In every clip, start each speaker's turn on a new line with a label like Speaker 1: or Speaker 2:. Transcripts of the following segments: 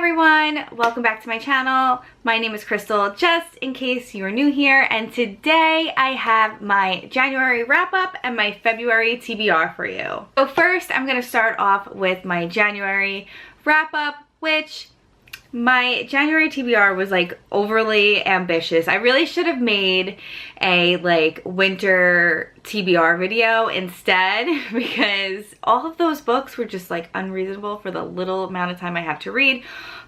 Speaker 1: everyone, welcome back to my channel. My name is Crystal, just in case you are new here, and today I have my January wrap up and my February TBR for you. So first I'm going to start off with my January wrap up, which my January TBR was like overly ambitious. I really should have made a like winter TBR video instead, because all of those books were just like unreasonable for the little amount of time I have to read.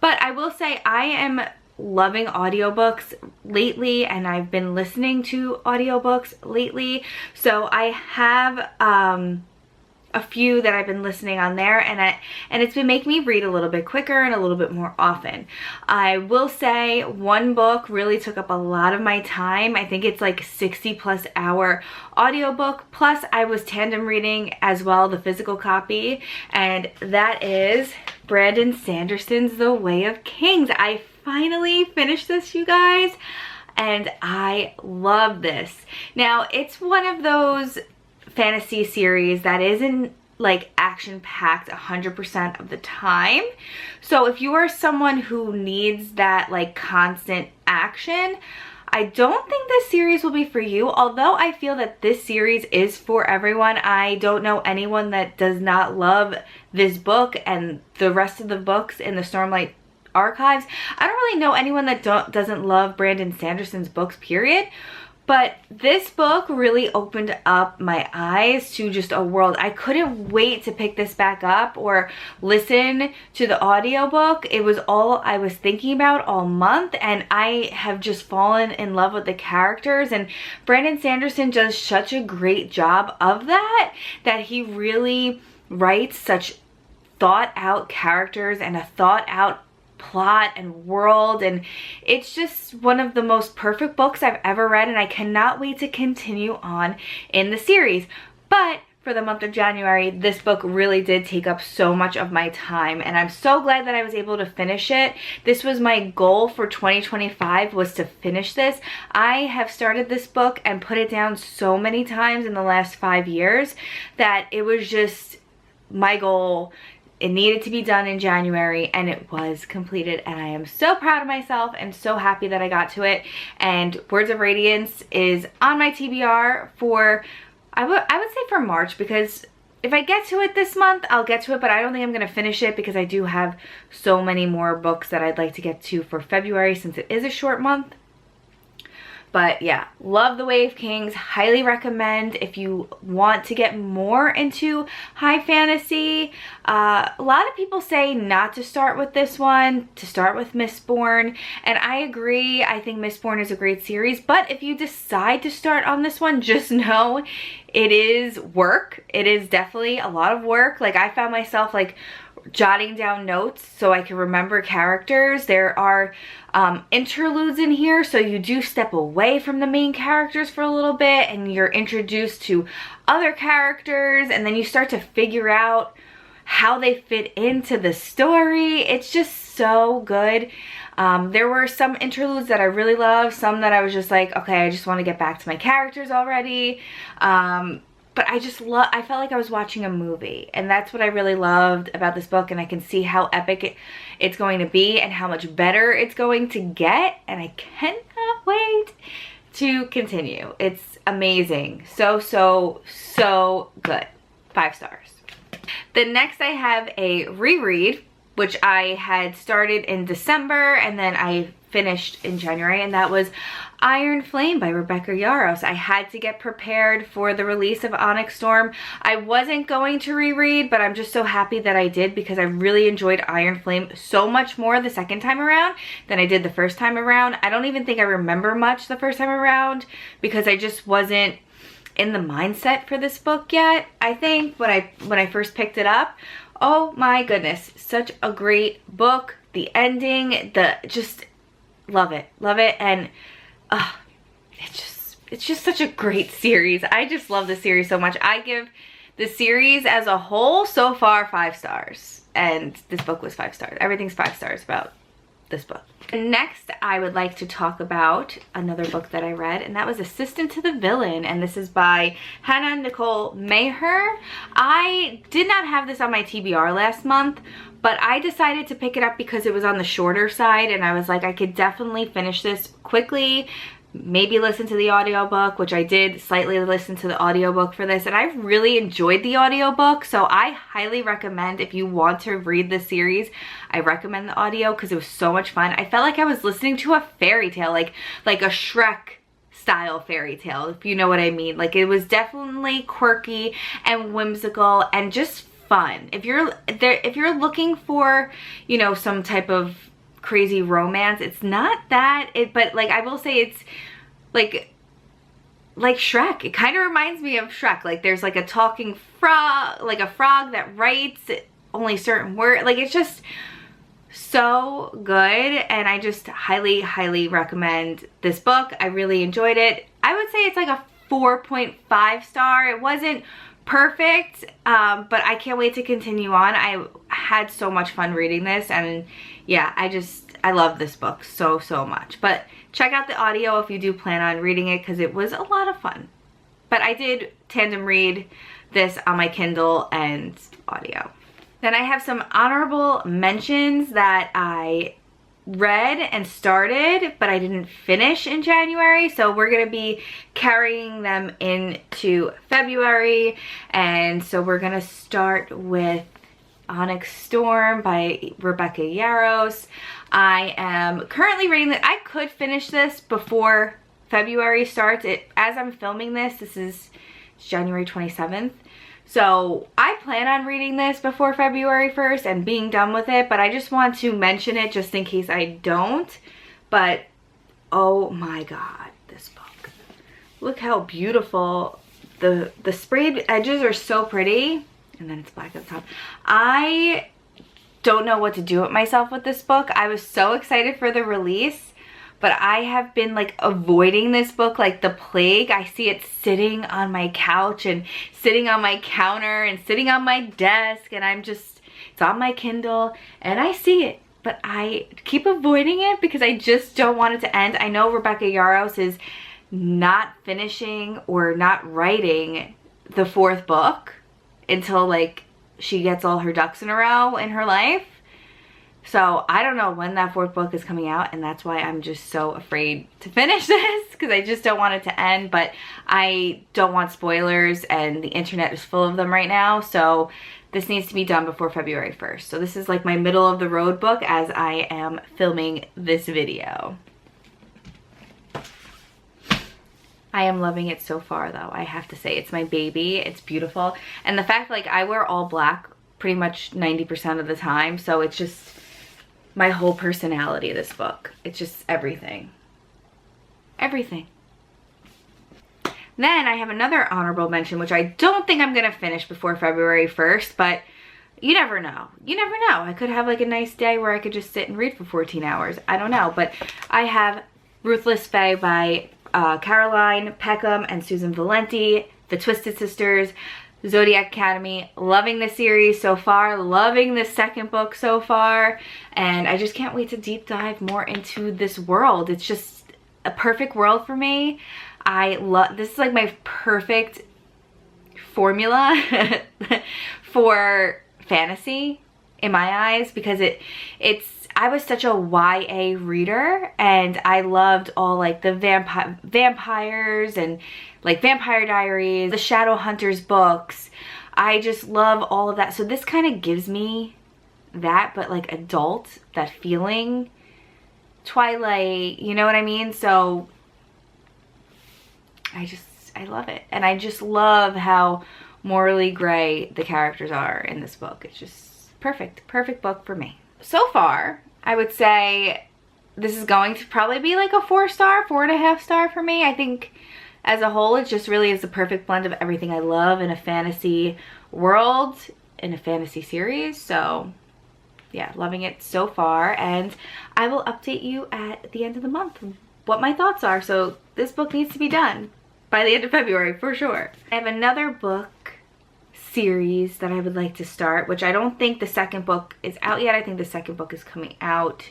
Speaker 1: But I will say I am loving audiobooks lately, and I've been listening to audiobooks lately. So I have a few that I've been listening on there, and it's been making me read a little bit quicker and a little bit more often. I will say one book really took up a lot of my time. I think it's like 60+ hour audiobook, plus I was tandem reading as well, the physical copy, and that is Brandon Sanderson's The Way of Kings. I finally finished this, you guys, and I love this. Now, it's one of those fantasy series that isn't like action-packed 100% of the time. So if you are someone who needs that like constant action, I don't think this series will be for you, although I feel that this series is for everyone. I don't know anyone that does not love this book and the rest of the books in the Stormlight archives. I don't really know anyone that doesn't love Brandon Sanderson's books, period. But this book really opened up my eyes to just a world. I couldn't wait to pick this back up or listen to the audiobook. It was all I was thinking about all month, and I have just fallen in love with the characters. And Brandon Sanderson does such a great job of that he really writes such thought out characters and a thought out plot and world, and it's just one of the most perfect books I've ever read, and I cannot wait to continue on in the series. But for the month of January, this book really did take up so much of my time, and I'm so glad that I was able to finish it. This was my goal for 2025, was to finish this. I have started this book and put it down so many times in the last 5 years that it was just my goal. It needed to be done in January, and it was completed, and I am so proud of myself and so happy that I got to it. And Words of Radiance is on my TBR for, I would say for March, because if I get to it this month, I'll get to it, but I don't think I'm going to finish it because I do have so many more books that I'd like to get to for February, since it is a short month. But yeah, love The Way of Kings. Highly recommend if you want to get more into high fantasy. A lot of people say not to start with this one, to start with Mistborn. And I agree. I think Mistborn is a great series. But if you decide to start on this one, just know it is work. It is definitely a lot of work. Like, I found myself like jotting down notes so I can remember characters. There are interludes in here, so you do step away from the main characters for a little bit, and you're introduced to other characters, and then you start to figure out how they fit into the story. It's just so good. There were some interludes that I really loved, some that I was just like, okay, I just want to get back to my characters already. But I felt like I was watching a movie, and that's what I really loved about this book, and I can see how epic it's going to be and how much better it's going to get, and I cannot wait to continue. It's amazing. So good. 5 stars. Then next I have a reread, which I had started in December and then I finished in January, and that was Iron Flame by Rebecca Yarros. I had to get prepared for the release of Onyx Storm. I wasn't going to reread, but I'm just so happy that I did, because I really enjoyed Iron Flame so much more the second time around than I did the first time around. I don't even think I remember much the first time around, because I just wasn't in the mindset for this book yet. I think when I first picked it up, oh my goodness, such a great book. The ending, just love it, and it's just such a great series. I just love the series so much. I give the series as a whole so far 5 stars, and this book was 5 stars. Everything's 5 stars about this book. Next, I would like to talk about another book that I read, and that was Assistant to the Villain, and this is by Hannah Nicole Maher. I did not have this on my TBR last month, but I decided to pick it up because it was on the shorter side, and I was like, I could definitely finish this quickly, maybe listen to the audiobook, which I did slightly listen to the audiobook for this, and I really enjoyed the audiobook. So I highly recommend, if you want to read this series, I recommend the audio because it was so much fun. I felt like I was listening to a fairy tale, like a Shrek style fairy tale, if you know what I mean. Like, it was definitely quirky and whimsical and just fun. If you're looking for, you know, some type of crazy romance, it's not that, but like, I will say it's like Shrek. It kind of reminds me of Shrek. Like, there's like a talking frog, like a frog that writes only certain words. Like, it's just so good, and I just highly recommend this book. I really enjoyed it. I would say it's like a 4.5 star. It wasn't perfect, but I can't wait to continue on. I had so much fun reading this, and yeah, I love this book so much. But check out the audio if you do plan on reading it, because it was a lot of fun. But I did tandem read this on my Kindle and audio. Then I have some honorable mentions that I read and started, but I didn't finish in January. So we're going to be carrying them into February. And so we're going to start with Onyx Storm by Rebecca Yarros. I am currently reading that. I could finish this before February starts. As I'm filming this is January 27th. So I plan on reading this before February 1st and being done with it, but I just want to mention it just in case I don't. But oh my god, this book. Look how beautiful. The sprayed edges are so pretty. And then it's black at the top. I don't know what to do with myself with this book. I was so excited for the release, but I have been like avoiding this book like the plague. I see it sitting on my couch and sitting on my counter and sitting on my desk, and it's on my Kindle and I see it, but I keep avoiding it because I just don't want it to end. I know Rebecca Yarros is not finishing or not writing the 4th book until like she gets all her ducks in a row in her life. So I don't know when that 4th book is coming out, and that's why I'm just so afraid to finish this, because I just don't want it to end. But I don't want spoilers, and the internet is full of them right now, so this needs to be done before February 1st. So this is like my middle of the road book as I am filming this video. I am loving it so far though, I have to say. It's my baby, it's beautiful. And the fact, like, I wear all black pretty much 90% of the time, so it's just my whole personality, this book. It's just everything. Everything. Then I have another honorable mention, which I don't think I'm gonna finish before February 1st, but you never know. You never know. I could have like a nice day where I could just sit and read for 14 hours. I don't know, but I have Ruthless Fae by Caroline Peckham and Susan Valenti, The Twisted Sisters, Zodiac Academy. Loving this series so far, loving this 2nd book so far, and I just can't wait to deep dive more into this world. It's just a perfect world for me. I love this. Is like my perfect formula for fantasy in my eyes, because I was such a YA reader, and I loved all like the vampires and like Vampire Diaries, the Shadowhunters books. I just love all of that. So this kind of gives me that, but like adult, that feeling, Twilight, you know what I mean? So I love it. And I just love how morally gray the characters are in this book. It's just perfect book for me. So far, I would say this is going to probably be like a 4-star, 4.5 star for me. I think as a whole, it just really is the perfect blend of everything I love in a fantasy world, in a fantasy series. So yeah, loving it so far, and I will update you at the end of the month what my thoughts are. So this book needs to be done by the end of February for sure. I have another book series that I would like to start, which I don't think the 2nd book is out yet. I think the 2nd book is coming out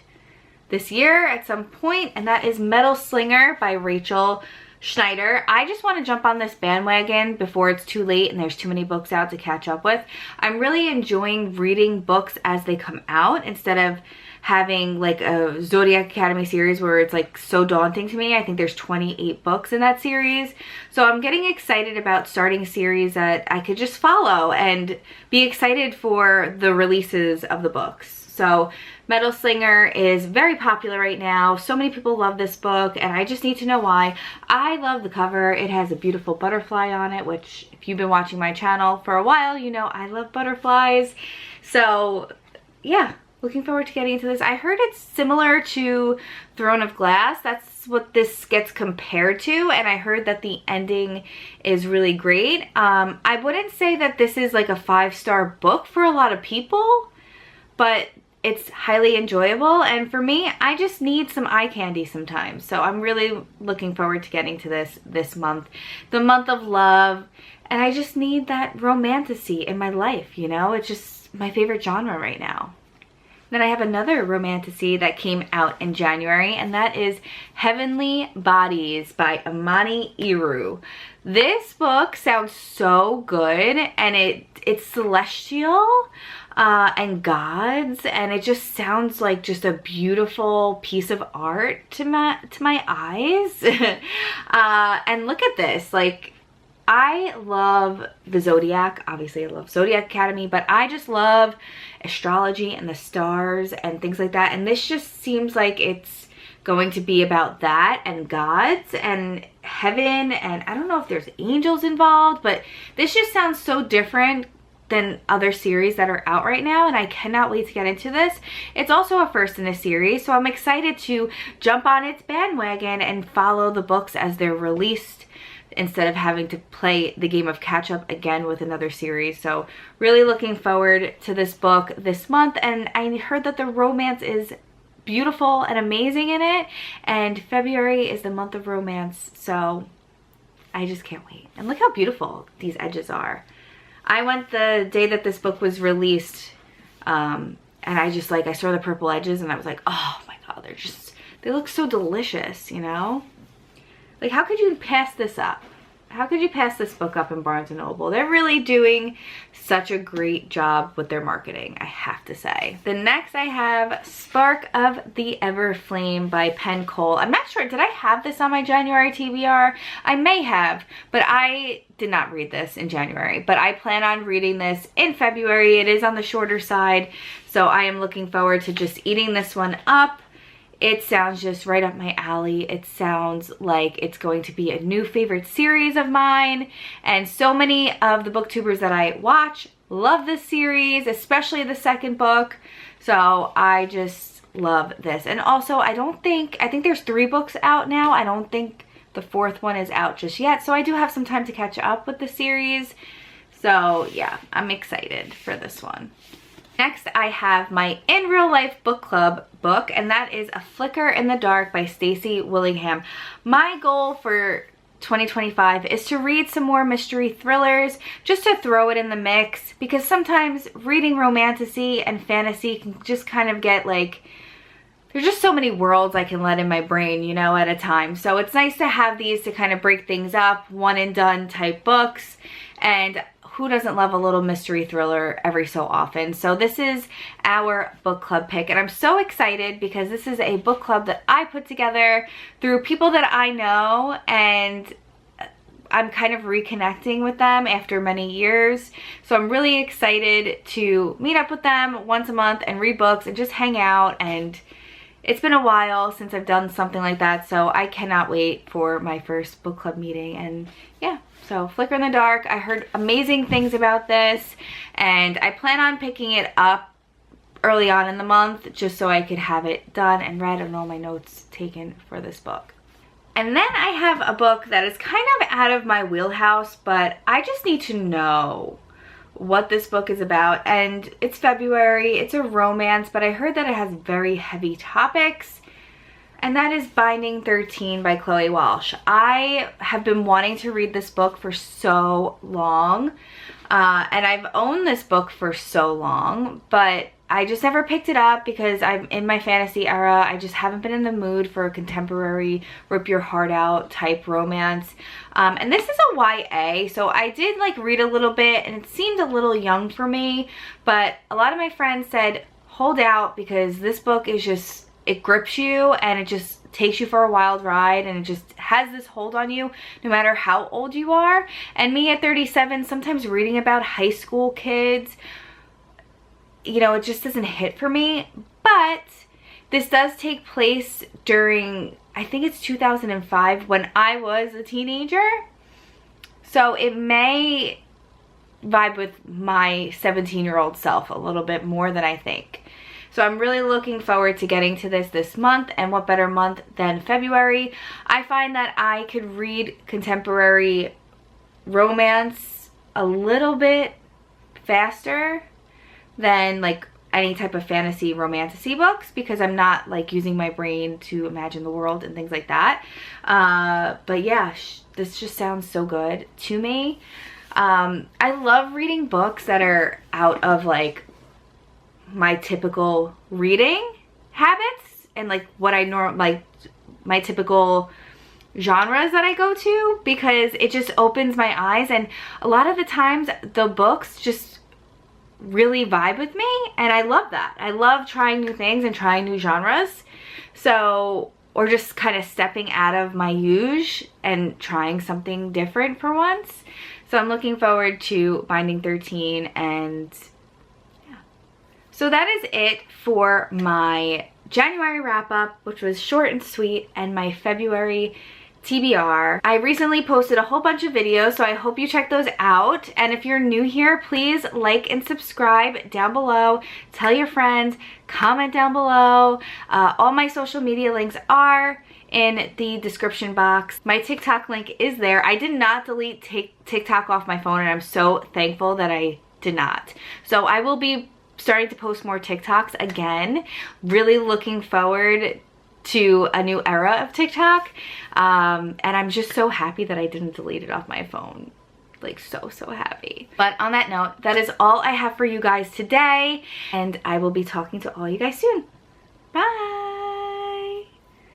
Speaker 1: this year at some point, and that is Metal Slinger by Rachel Schneider. I just want to jump on this bandwagon before it's too late and there's too many books out to catch up with. I'm really enjoying reading books as they come out instead of having like a Zodiac Academy series where it's like so daunting to me. I think there's 28 books in that series. So I'm getting excited about starting a series that I could just follow and be excited for the releases of the books. So Metal Slinger is very popular right now. So many people love this book and I just need to know why. I love the cover. It has a beautiful butterfly on it, which if you've been watching my channel for a while, you know I love butterflies. So yeah, looking forward to getting into this. I heard it's similar to Throne of Glass. That's what this gets compared to, and I heard that the ending is really great. I wouldn't say that this is like a 5-star book for a lot of people, but it's highly enjoyable, and for me, I just need some eye candy sometimes. So I'm really looking forward to getting to this month, the month of love, and I just need that romantasy in my life, you know? It's just my favorite genre right now. Then I have another romantasy that came out in January, and that is Heavenly Bodies by Amani Iru. This book sounds so good, and it's celestial and gods, and it just sounds like just a beautiful piece of art to my eyes. And look at this, like, I love the Zodiac. Obviously, I love Zodiac Academy, but I just love astrology and the stars and things like that. And this just seems like it's going to be about that and gods and heaven. And I don't know if there's angels involved, but this just sounds so different than other series that are out right now, and I cannot wait to get into this. It's also a first in a series, so I'm excited to jump on its bandwagon and follow the books as they're released, instead of having to play the game of catch up again with another series. So really looking forward to this book this month, and I heard that the romance is beautiful and amazing in it, and February is the month of romance, so I just can't wait. And look how beautiful these edges are. I went the day that this book was released, and I saw the purple edges and I was like, oh my god, they look so delicious, you know? Like, how could you pass this up? How could you pass this book up in Barnes & Noble? They're really doing such a great job with their marketing, I have to say. The next I have Spark of the Everflame by Penn Cole. I'm not sure, did I have this on my January TBR? I may have, but I did not read this in January. But I plan on reading this in February. It is on the shorter side, so I am looking forward to just eating this one up. It sounds just right up my alley. It sounds like it's going to be a new favorite series of mine. And so many of the booktubers that I watch love this series, especially the second book. So I just love this. And also, I think there's 3 books out now. I don't think the 4th one is out just yet. So I do have some time to catch up with the series. So yeah, I'm excited for this one. Next, I have my In Real Life Book Club book, and that is A Flicker in the Dark by Stacey Willingham. My goal for 2025 is to read some more mystery thrillers, just to throw it in the mix, because sometimes reading romantasy and fantasy can just kind of get like, there's just so many worlds I can let in my brain, you know, at a time. So it's nice to have these to kind of break things up, one and done type books, and who doesn't love a little mystery thriller every so often? So this is our book club pick, and I'm so excited because this is a book club that I put together through people that I know, and I'm kind of reconnecting with them after many years. So I'm really excited to meet up with them once a month and read books and just hang out, and it's been a while since I've done something like that, so I cannot wait for my first book club meeting. And yeah, so Flicker in the Dark, I heard amazing things about this, and I plan on picking it up early on in the month just so I could have it done and read and all my notes taken for this book. And then I have a book that is kind of out of my wheelhouse, but I just need to know what this book is about. And it's February, it's a romance, but I heard that it has very heavy topics, and that is Binding 13 by Chloe Walsh. I have been wanting to read this book for so long, and I've owned this book for so long, but I just never picked it up because I'm in my fantasy era. I just haven't been in the mood for a contemporary rip your heart out type romance. And this is a YA, so I did like read a little bit and it seemed a little young for me, but a lot of my friends said hold out because this book is just, it grips you and it just takes you for a wild ride, and it just has this hold on you no matter how old you are. And me at 37, sometimes reading about high school kids, you know, it just doesn't hit for me. But this does take place during, I think it's 2005, when I was a teenager, so it may vibe with my 17-year-old self a little bit more than I think. So I'm really looking forward to getting to this month, and what better month than February. I find that I could read contemporary romance a little bit faster than like any type of fantasy romantasy books because I'm not like using my brain to imagine the world and things like that. But yeah, this just sounds so good to me. I love reading books that are out of like my typical reading habits and like what I like my typical genres that I go to, because it just opens my eyes, and a lot of the times the books just really vibe with me, and I love that. I love trying new things and trying new genres, so, or just kind of stepping out of my usual and trying something different for once. So I'm looking forward to Binding 13, and so that is it for my January wrap up, which was short and sweet, and my February TBR. I recently posted a whole bunch of videos, so I hope you check those out. And if you're new here, please like and subscribe down below. Tell your friends, comment down below. All my social media links are in the description box. My TikTok link is there. I did not delete TikTok off my phone, and I'm so thankful that I did not. So I will be starting to post more TikToks again. Really looking forward to a new era of TikTok. And I'm just so happy that I didn't delete it off my phone. Like so happy. But on that note, that is all I have for you guys today, and I will be talking to all you guys soon. Bye!